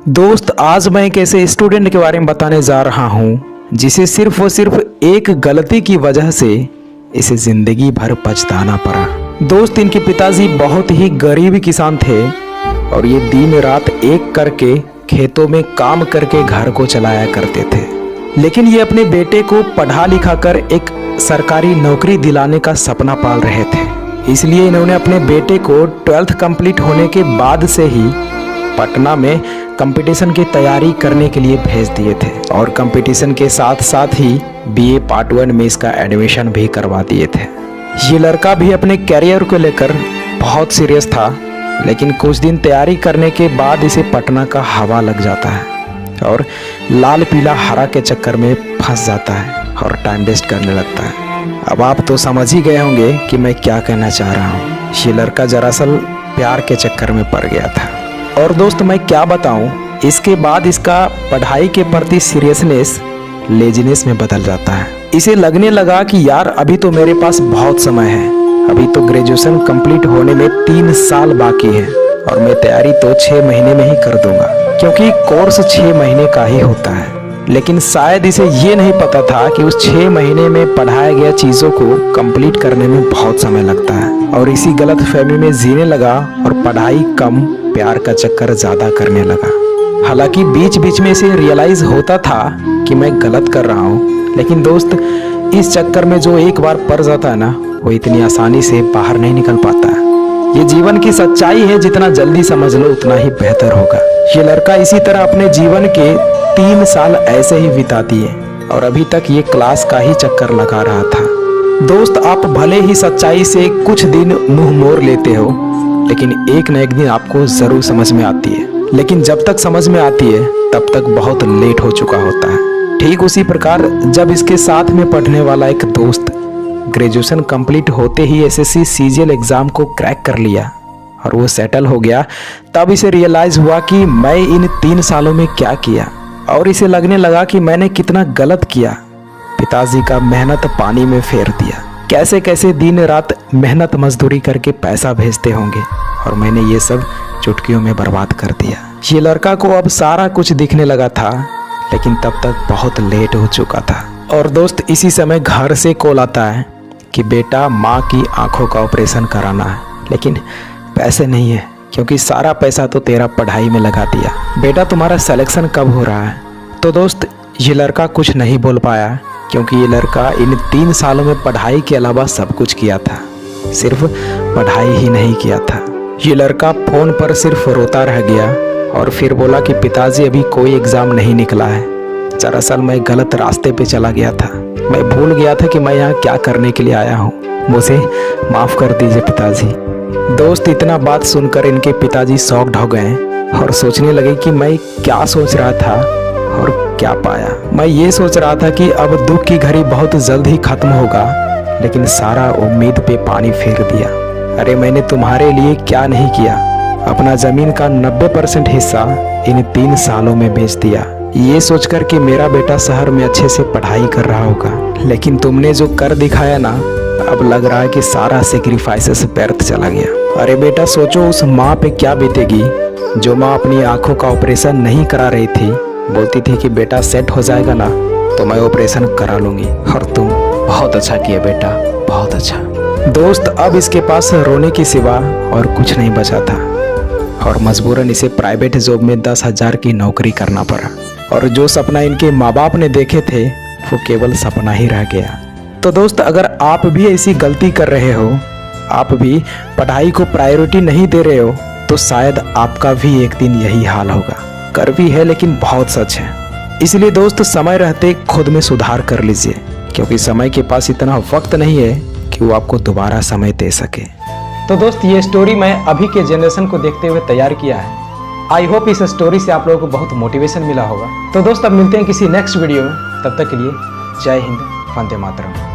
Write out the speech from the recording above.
दोस्त, आज मैं एक ऐसे स्टूडेंट के बारे में बताने जा रहा हूँ जिसे सिर्फ और सिर्फ एक गलती की वजह से इसे जिंदगी भर पछताना पड़ा। दोस्त, इनके पिताजी बहुत ही गरीब किसान थे और ये दिन रात एक करके खेतों में काम करके घर को चलाया करते थे। लेकिन ये अपने बेटे को पढ़ा लिखा कर एक सरकारी नौकरी दिलाने का सपना पाल रहे थे। इसलिए इन्होंने अपने बेटे को 12th कंप्लीट होने के बाद से ही पटना में कंपटीशन की तैयारी करने के लिए भेज दिए थे और कंपटीशन के साथ साथ ही BA पार्ट 1 में इसका एडमिशन भी करवा दिए थे। ये लड़का भी अपने कैरियर को लेकर बहुत सीरियस था, लेकिन कुछ दिन तैयारी करने के बाद इसे पटना का हवा लग जाता है और लाल पीला हरा के चक्कर में फंस जाता है और टाइम वेस्ट करने लगता है। अब आप तो समझ ही गए होंगे कि मैं क्या कहना चाह रहा हूँ। ये लड़का दरअसल प्यार के चक्कर में पड़ गया था। और दोस्त, मैं क्या बताऊं, इसके बाद इसका पढ़ाई के प्रति सीरियसनेस लेजीनेस में बदल जाता है। इसे लगने लगा कि यार अभी तो मेरे पास बहुत समय है, अभी तो ग्रेजुएशन कंप्लीट होने में 3 साल बाकी है और मैं तैयारी तो 6 महीने में ही कर दूंगा, क्योंकि कोर्स 6 महीने का ही होता है। लेकिन शायद इसे ये नहीं पता था कि उस 6 महीने में पढ़ाया गया चीज़ों को कंप्लीट करने में बहुत समय लगता है और इसी गलत फहमी में जीने लगा और पढ़ाई कम, प्यार का चक्कर ज़्यादा करने लगा। हालांकि बीच बीच में इसे रियलाइज़ होता था कि मैं गलत कर रहा हूँ, लेकिन दोस्त, इस चक्कर में जो एक बार पड़ जाता है ना, वो इतनी आसानी से बाहर नहीं निकल पाता है। ये जीवन की सच्चाई है, जितना जल्दी समझ लो उतना ही बेहतर होगा। ये लड़का इसी तरह अपने जीवन के 3 साल ऐसे ही बिता दिए और अभी तक ये क्लास का ही चक्कर लगा रहा था। दोस्त, आप भले ही सच्चाई से कुछ दिन मुंह मोड़ लेते हो, लेकिन एक न एक दिन आपको जरूर समझ में आती है। लेकिन जब तक समझ में आती है तब तक बहुत लेट हो चुका होता है। ठीक उसी प्रकार जब इसके साथ में पढ़ने वाला एक दोस्त ग्रेजुएशन कंप्लीट होते ही SSC CGL एग्जाम को क्रैक कर लिया और वो सेटल हो गया, तब इसे रियलाइज हुआ कि मैं इन 3 सालों में क्या किया और इसे लगने लगा कि मैंने कितना गलत किया। पिताजी का मेहनत पानी में फेर दिया, कैसे कैसे दिन रात मेहनत मजदूरी करके पैसा भेजते होंगे और मैंने ये सब चुटकियों में बर्बाद कर दिया। ये लड़का को अब सारा कुछ दिखने लगा था, लेकिन तब तक बहुत लेट हो चुका था। और दोस्त, इसी समय घर से कॉल आता है कि बेटा, माँ की आंखों का ऑपरेशन कराना है, लेकिन पैसे नहीं है क्योंकि सारा पैसा तो तेरा पढ़ाई में लगा दिया। बेटा, तुम्हारा सिलेक्शन कब हो रहा है? तो दोस्त, ये लड़का कुछ नहीं बोल पाया क्योंकि ये लड़का इन 3 सालों में पढ़ाई के अलावा सब कुछ किया था, सिर्फ पढ़ाई ही नहीं किया था। ये लड़का फ़ोन पर सिर्फ रोता रह गया और फिर बोला कि पिताजी, अभी कोई एग्ज़ाम नहीं निकला है। दरअसल मैं गलत रास्ते पे चला गया था, मैं भूल गया था कि मैं यहाँ क्या करने के लिए आया हूँ, मुझे माफ़ कर दीजिए पिताजी। दोस्त, इतना बात सुनकर इनके पिताजी शॉक्ड हो गए और सोचने लगे कि मैं क्या सोच रहा था और क्या पाया। मैं ये सोच रहा था कि अब दुख की घड़ी बहुत जल्द ही खत्म होगा, लेकिन सारा उम्मीद पे पानी फेर दिया। अरे, मैंने तुम्हारे लिए क्या नहीं किया। अपना जमीन का 90% हिस्सा इन 3 सालों में बेच दिया, ये सोचकर कि मेरा बेटा शहर में अच्छे से पढ़ाई कर रहा होगा। लेकिन तुमने जो कर दिखाया ना, अब लग रहा है कि सारा सेक्रीफाइसेस व्यर्थ चला गया। अरे बेटा, सोचो उस माँ पे क्या बीतेगी जो माँ अपनी आंखों का ऑपरेशन नहीं करा रही थी, बोलती थी कि बेटा सेट हो जाएगा ना तो मैं ऑपरेशन करा लूँगी, और तुम बहुत अच्छा किया बेटा, बहुत अच्छा। दोस्त, अब इसके पास रोने के सिवा और कुछ नहीं बचा था और मजबूरन इसे प्राइवेट जॉब में 10,000 की नौकरी करना पड़ा और जो सपना इनके माँ बाप ने देखे थे वो केवल सपना ही रह गया। तो दोस्त, अगर आप भी ऐसी गलती कर रहे हो, आप भी पढ़ाई को प्रायोरिटी नहीं दे रहे हो, तो शायद आपका भी एक दिन यही हाल होगा। कड़वी है लेकिन बहुत सच है। इसलिए दोस्त, समय रहते खुद में सुधार कर लीजिए, क्योंकि समय के पास इतना वक्त नहीं है कि वो आपको दोबारा समय दे सके। तो दोस्त, ये स्टोरी मैं अभी के जनरेशन को देखते हुए तैयार किया है। आई होप इस स्टोरी से आप लोगों को बहुत मोटिवेशन मिला होगा। तो दोस्त, अब मिलते हैं किसी नेक्स्ट वीडियो में, तब तक के लिए जय हिंद, वंदे मातरम।